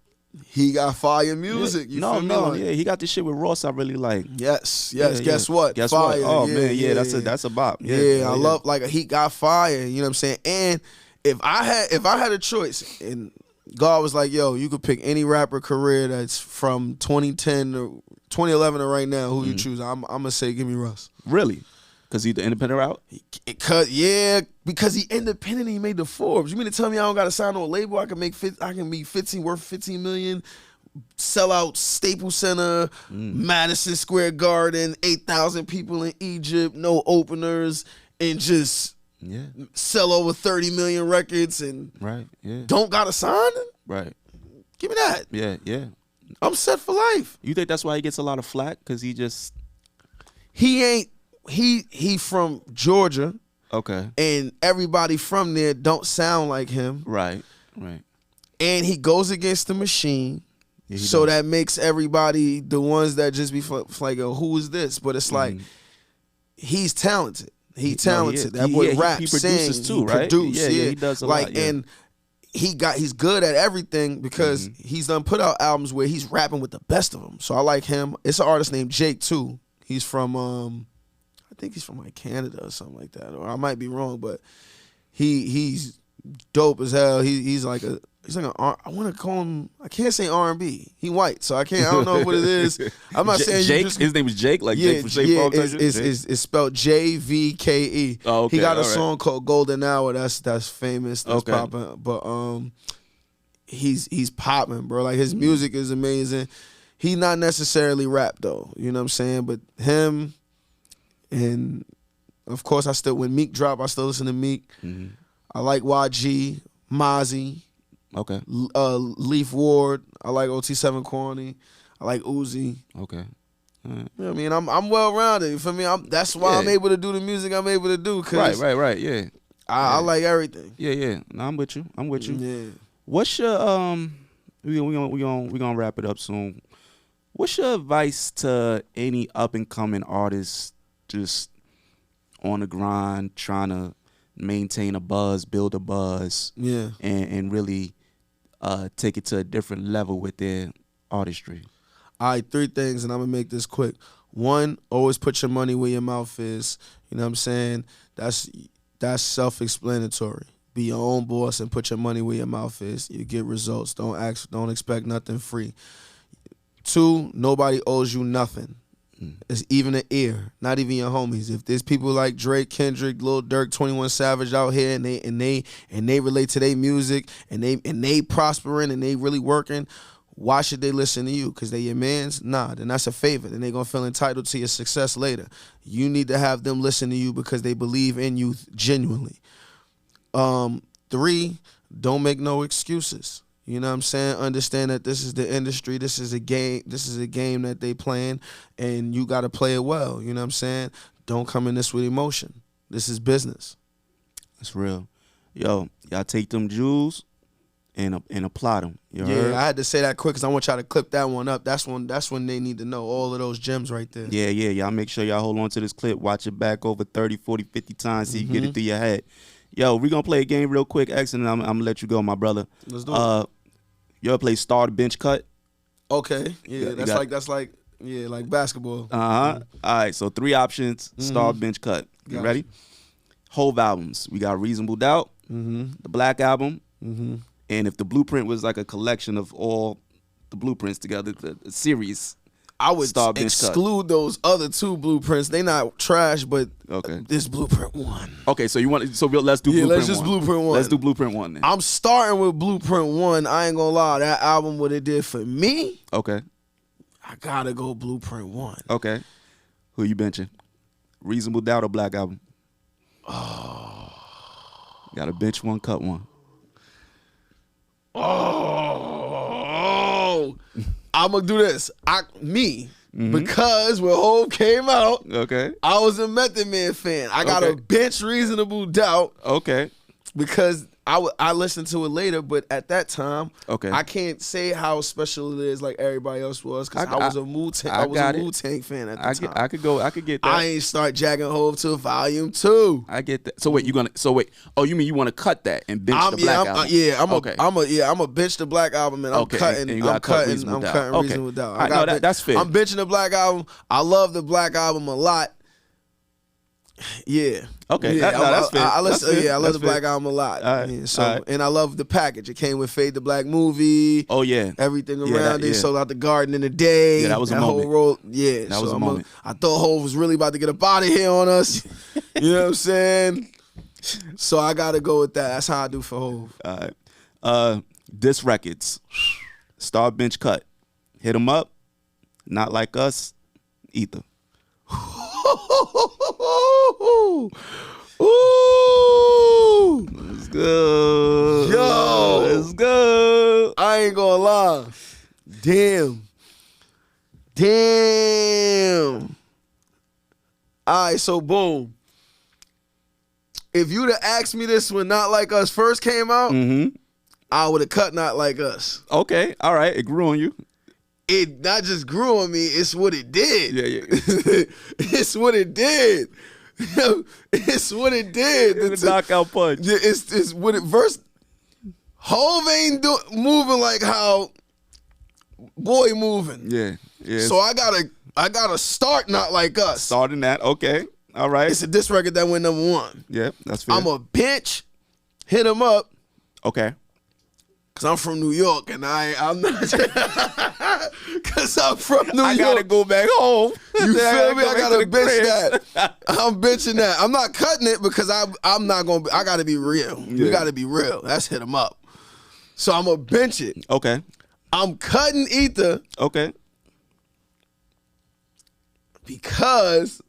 he got fire music. You feel me? Like, yeah. He got this shit with Ross I really like. Yes. Yeah, Guess what? Guess fire. what? Oh man, yeah, that's a bop. Yeah, I love like he got fire. You know what I'm saying? And if I had a choice and God was like, yo, you could pick any rapper career that's from 2010 to 2011 to right now, who you choose? I'm gonna say give me Russ. Really? Because he the independent route? Because he independent. He made the Forbes. You mean to tell me I don't got to sign on a label? I can be 15 million, sell out Staples Center, Madison Square Garden, 8,000 people in Egypt, no openers, and just sell over 30 million records and don't got to sign? Right. Give me that. Yeah. I'm set for life. You think that's why he gets a lot of flack? Because he from Georgia. Okay. And everybody from there don't sound like him. Right. And he goes against the machine. Yeah, so that makes everybody, the ones that just be like, who is this? But it's like, he's talented. He's talented. That boy raps, he produces sings, too, right? Yeah, he does a lot. And he's good at everything because he's done put out albums where he's rapping with the best of them. So I like him. It's an artist named Jake too. He's from I think he's from like Canada or something like that, or I might be wrong, but he's dope as hell. He's like I want to call him. I can't say R&B. He white, so I don't know what it is. I'm not saying Jake. His name is Jake, like Jake from Shape Farm. It's spelled JVKE. Oh, okay. He got a song called Golden Hour. That's famous. That's popping. But he's popping, bro. Like his music is amazing. He not necessarily rap though. You know what I'm saying? But him, and of course when Meek drop, I still listen to Meek. I like YG, Mozzie. Okay. Leaf Ward. I like OT7 Corny. I like Uzi. Okay. All right. You know what I mean? I'm well rounded. You feel me? That's why I'm able to do the music I'm able to do. Cause right. Yeah. I like everything. Yeah. No, I'm with you. Yeah. What's your we gonna wrap it up soon. What's your advice to any up and coming artists just on the grind, trying to maintain a buzz, build a buzz, and really take it to a different level with their artistry? All right, 3 things, and I'm gonna make this quick. 1, always put your money where your mouth is. You know what I'm saying? That's self-explanatory. Be your own boss and put your money where your mouth is. You get results. Don't expect nothing free. 2, nobody owes you nothing. It's even an ear, not even your homies. If there's people like Drake, Kendrick, Lil Durk, 21 Savage out here, and they relate to their music, and they prospering, and they really working, why should they listen to you? Because they your mans? Nah, then that's a favor. Then they gonna feel entitled to your success later. You need to have them listen to you because they believe in you genuinely. 3, don't make no excuses. You know what I'm saying? Understand that this is the industry. This is a game. This is a game that they playing, and you got to play it well. You know what I'm saying? Don't come in this with emotion. This is business. That's real. Yo, y'all take them jewels and apply them. You heard? I had to say that quick because I want y'all to clip that one up. That's when they need to know all of those gems right there. Yeah. Y'all make sure y'all hold on to this clip. Watch it back over 30, 40, 50 times so you get it through your head. Yo, we're going to play a game real quick, X, and I'm going to let you go, my brother. Let's do it. You ever play Start Bench Cut? Okay. Yeah, that's like basketball. All right, so 3 options, Start Bench Cut. You ready? Whole albums. We got Reasonable Doubt, the Black Album, and if the Blueprint was like a collection of all the blueprints together, the series, I would exclude those other 2 blueprints. They not trash, but this Blueprint 1. Okay, so let's do Blueprint 1. Let's just Blueprint 1. Let's do Blueprint 1 then. I'm starting with Blueprint 1. I ain't gonna lie, that album, what it did for me, okay, I gotta go Blueprint 1. Okay. Who you benching? Reasonable Doubt or Black Album? Oh. Got to bench one, cut one. Oh. I'm going to do this. Because when Hov came out, okay, I was a Method Man fan. I got to bench Reasonable Doubt. Okay. Because I listened to it later, but at that time, I can't say how special it is like everybody else was because I was a Wu-Tang fan at the time. I could get that. I ain't start jacking Hov till Volume 2. I get that. So wait, oh, you mean you want to cut that and bench the Black album? I'm a bench the Black album and I'm cutting Reasonable Doubt. That's fair. I'm benching the Black album. I love the Black album a lot. Yeah. Okay. Yeah, that's fair. I love the Black fair. album a lot. All right. And I love the package. It came with Fade the Black movie. Oh yeah. Everything around it. Sold out the Garden in a day. Yeah, that was a moment. Whole role. Yeah. That was a moment. I thought Hov was really about to get up out of here on us. You know what I'm saying? So I gotta go with that. That's how I do for Hov. All right. Diss Records. Star bench cut. Hit 'em up. Not Like Us. Ether. Ooh, let's go. Yo, let's go. I ain't gonna lie. Damn. All right, so boom. If you'd have asked me this when Not Like Us first came out, I would have cut Not Like Us. Okay, all right, it grew on you. It not just grew on me, it's what it did. Yeah. It's what it did. It's what it did. The knockout punch. It's what it verse. Hov ain't moving like how Boy moving. Yeah. So I gotta start Not Like Us. Starting that. Okay. All right. It's a diss record that went #1. Yeah, that's fair. I'm a bench, hit him up. Okay. Cause I'm from New York and I'm not. Cause I'm from New York. I gotta go back home. You feel me? I gotta bench that. I'm benching that. I'm not cutting it because I'm not gonna. I gotta be real. Yeah. You gotta be real. That's hit him up. So I'm gonna bench it. Okay. I'm cutting Ether. Okay. Because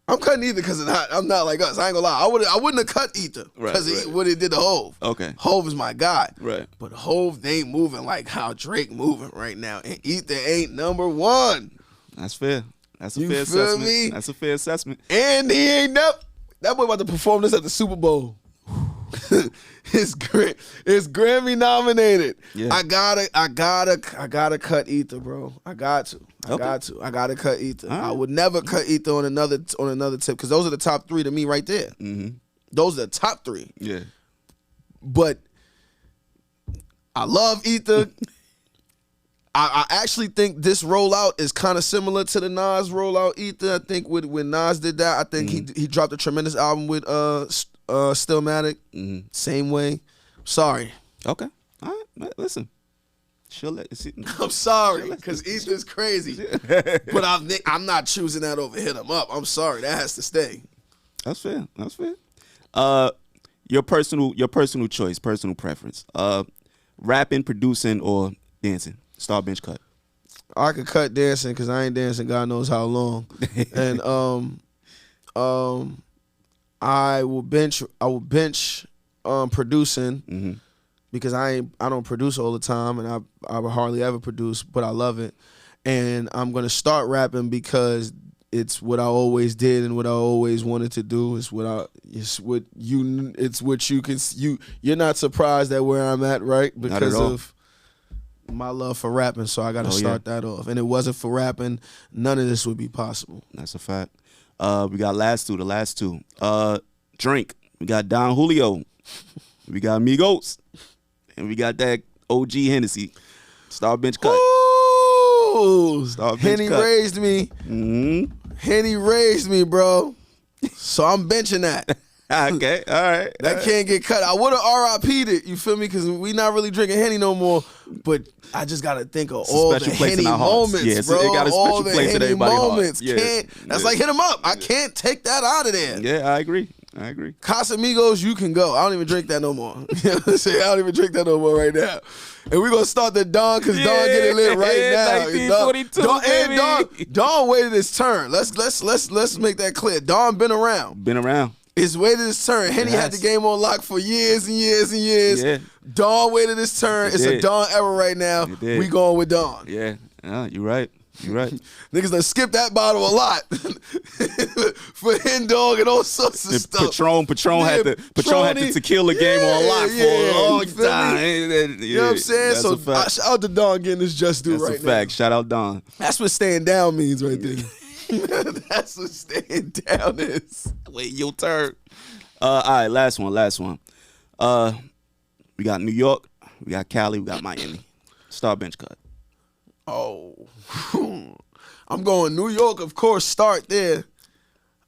I'm cutting Ether because I'm Not Like Us. I ain't gonna lie. I wouldn't have cut Ether because what it did to Hov. Okay. Hov is my guy. Right. But Hov ain't moving like how Drake moving right now, and Ether ain't #1. That's fair. That's a You fair feel assessment. me? That's a fair assessment. And he ain't that boy about to perform this at the Super Bowl. It's Grammy nominated. Yeah. I gotta cut Ether, bro. I got to cut Ether. Right. I would never cut Ether on another tip because those are the top 3 to me right there. Mm-hmm. Those are the top 3. Yeah. But I love Ether. I actually think this rollout is kind of similar to the Nas rollout Ether. I think when Nas did that, I think he dropped a tremendous album with Stillmatic. Same way. Sorry. Okay. All right. Listen. She'll let you see. I'm sorry, because Ether's crazy. But I'm not choosing that over Hit 'em Up. I'm sorry. That has to stay. That's fair. That's fair. Your personal choice, personal preference. Rapping, producing, or dancing. Star bench cut. I could cut dancing because I ain't dancing God knows how long. And I will bench producing because I don't produce all the time and I hardly ever produce, but I love it. And I'm gonna start rapping because it's what I always did and what I always wanted to do. You're not surprised at where I'm at, right? Because of my love for rapping, so I got to start that off. And it wasn't for rapping, none of this would be possible. That's a fact. We got the last two. Drink. We got Don Julio. We got Migos. And we got that OG Hennessy. Star bench cut. Ooh, Star bench Henny cut. raised me. Henny raised me, bro. So I'm benching that. Okay, all right. That can't get cut. I would have RIP'd it, you feel me? Because we not really drinking Henny no more. But I just got to think of all the Henny moments, bro. It got a special all the place in Henny everybody's moments. heart. That's like Hit 'em Up. I can't take that out of there. Yeah, I agree. Casamigos, you can go. I don't even drink that no more. You know what I'm saying? I don't even drink that no more right now. And we're going to start the Don because Don getting lit right now. 1922, Don waited his turn. Let's make that clear. Don been around. It's waited his turn. Henny had the game on lock for years and years and years. Yeah. Dawn waited his turn. It's a Dawn era right now. We going with Dawn. Yeah, you're right. You're right. Niggas done skipped that bottle a lot for Hen Dog and all sorts of stuff. Patron had the tequila game on lock for a long time. You know what I'm saying? So shout out to Don getting his just due right now. That's a fact. Shout out Don. That's what staying down means right there. That's what staying down is. Wait, your turn. All right, last one. We got New York, we got Cali, we got Miami. Start bench cut. Oh, I'm going New York, of course, start there.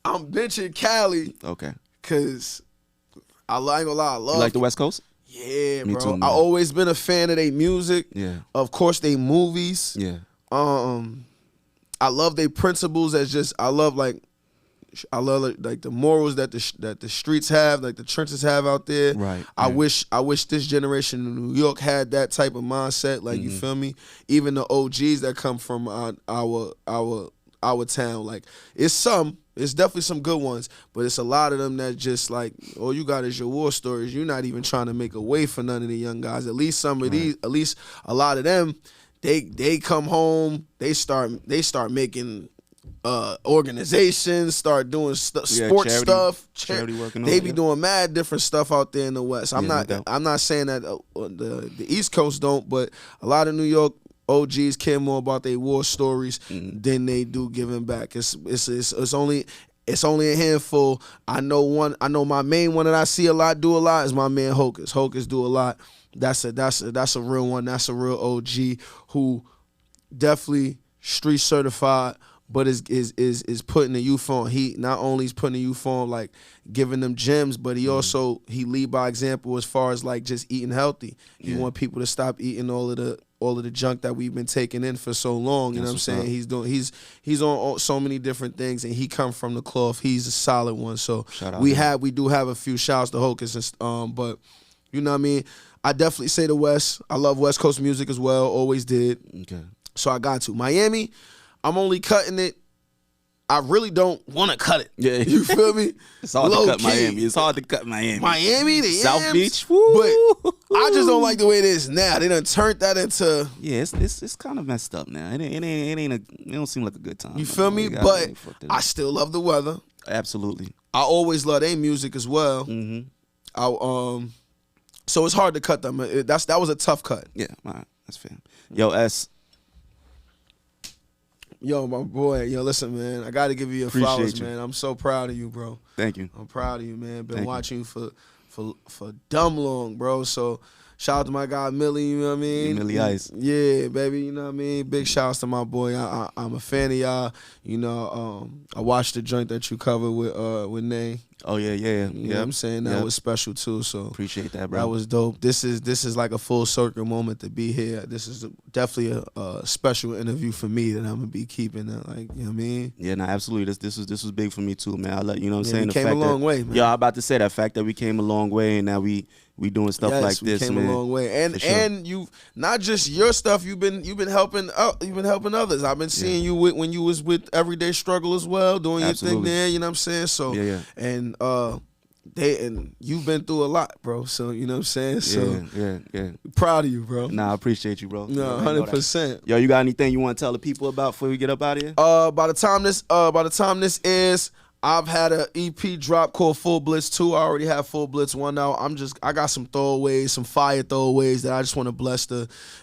I'm benching Cali. Okay. Because I ain't gonna lie, I love You like the West Coast? Yeah, Me bro. too, man. I always been a fan of their music. Yeah. Of course, they movies. Yeah. I love their principles I love the morals that the streets have, like the trenches have out there. Right. I wish this generation in New York had that type of mindset. Like you feel me? Even the OGs that come from our town. Like it's definitely some good ones, but it's a lot of them that just like all you got is your war stories. You're not even trying to make a way for none of the young guys. At least some of these, at least a lot of them, they come home, they start making organizations, start doing sports stuff. Charity working. They be doing mad different stuff out there in the West. I'm not saying that the East Coast don't, but a lot of New York OGs care more about their war stories than they do giving back. It's only a handful. I know my main one that I see do a lot is my man Hocus. Hocus do a lot. That's a real one. That's a real OG who definitely street certified, but is putting the youth on. He not only is putting the youth on, like giving them gems, but he also lead by example as far as like just eating healthy. You want people to stop eating all of the junk that we've been taking in for so long. You know what I'm saying? He's on so many different things, and he come from the cloth. He's a solid one. So we do have a few shouts to Hocus, but you know what I mean. I definitely say the West. I love West Coast music as well. Always did. Okay. So I got to Miami. I'm only cutting it. I really don't want to cut it. Yeah. You feel me? It's hard to cut Miami. It's hard to cut Miami. Miami, the South Yams, Beach. Woo. But I just don't like the way it is now. They done turned that into. Yeah, it's kind of messed up now. It don't seem like a good time. You feel me? But I still love the weather. Absolutely. I always love their music as well. Mm-hmm. So it's hard to cut them. That was a tough cut. Yeah, all right, that's fair. Yo, S. Yo, my boy. Yo, listen, man. I got to give you your flowers, man. I'm so proud of you, bro. Thank you. I'm proud of you, man. Been watching you for dumb long, bro. So shout out to my guy Millie, you know what I mean? Millie Ice. Yeah, baby, you know what I mean? Big shouts to my boy. I'm a fan of y'all. You know, I watched the joint that you covered with Nay. Oh yeah. You know what I'm saying? That was special too. So appreciate that, bro. That was dope. This is like a full circle moment to be here. This is definitely a special interview for me that I'm gonna be keeping. Like, you know what I mean? Yeah, no, absolutely. This was big for me too, man. I let you know what I'm saying. We came a long way, man. Yeah, I'm about to say that fact that we came a long way, and now we doing stuff like this, we came man. a long way, and you not just your stuff. You've been helping others. I've been seeing you when you was with Everyday Struggle as well, doing your thing there. You know what I'm saying? So and you've been through a lot, bro. So you know what I'm saying. So yeah. Proud of you, bro. Nah, I appreciate you, bro. No, 100%. Yo, you got anything you want to tell the people about before we get up out of here? By the time this airs, I've had an EP drop called Full Blitz 2. I already have Full Blitz 1 now. I got some throwaways, some fire throwaways that I just want to bless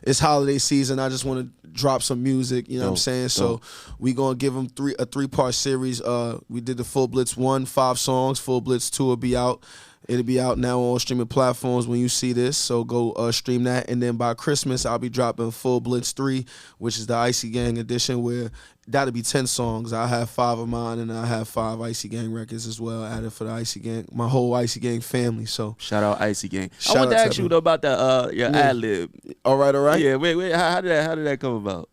it's holiday season. I just want to drop some music, you know what I'm saying? So we going to give them a 3-part series. We did the Full Blitz 1, 5 songs. Full Blitz 2 will be out. It'll be out now on streaming platforms when you see this, so go stream that. And then by Christmas, I'll be dropping Full Blitz 3, which is the Icy Gang edition, where that'll be 10 songs. I have 5 of mine, and I have 5 Icy Gang records as well added for the Icy Gang, my whole Icy Gang family. So shout out Icy Gang. I want to ask you though about the your ad lib. All right. Yeah, wait. How did that come about?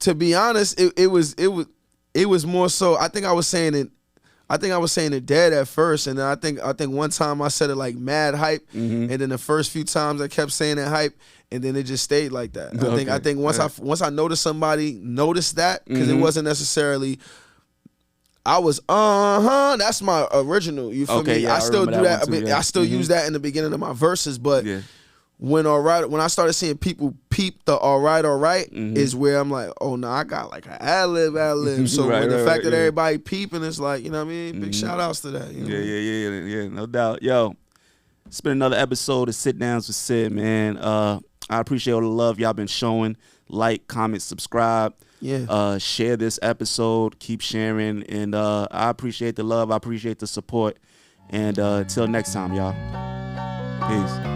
To be honest, it was more so. I think I was saying it dead at first, and then I think one time I said it like mad hype, and then the first few times I kept saying it hype, and then it just stayed like that. I think once I noticed somebody noticed that, because it wasn't necessarily. I was that's my original. You feel me? Yeah, I still do that. too, yeah. I still use that in the beginning of my verses, but when I started seeing people peep the all right is where I'm like, oh no, I got like an ad lib. So when the fact that everybody peeping, it's like, you know what I mean? Big shout outs to that. You know yeah, no doubt. Yo, it's been another episode of Sit Downs with Sid, man. I appreciate all the love y'all been showing. Like, comment, subscribe. Yeah. Share this episode. Keep sharing. And I appreciate the love. I appreciate the support. And until next time, y'all. Peace.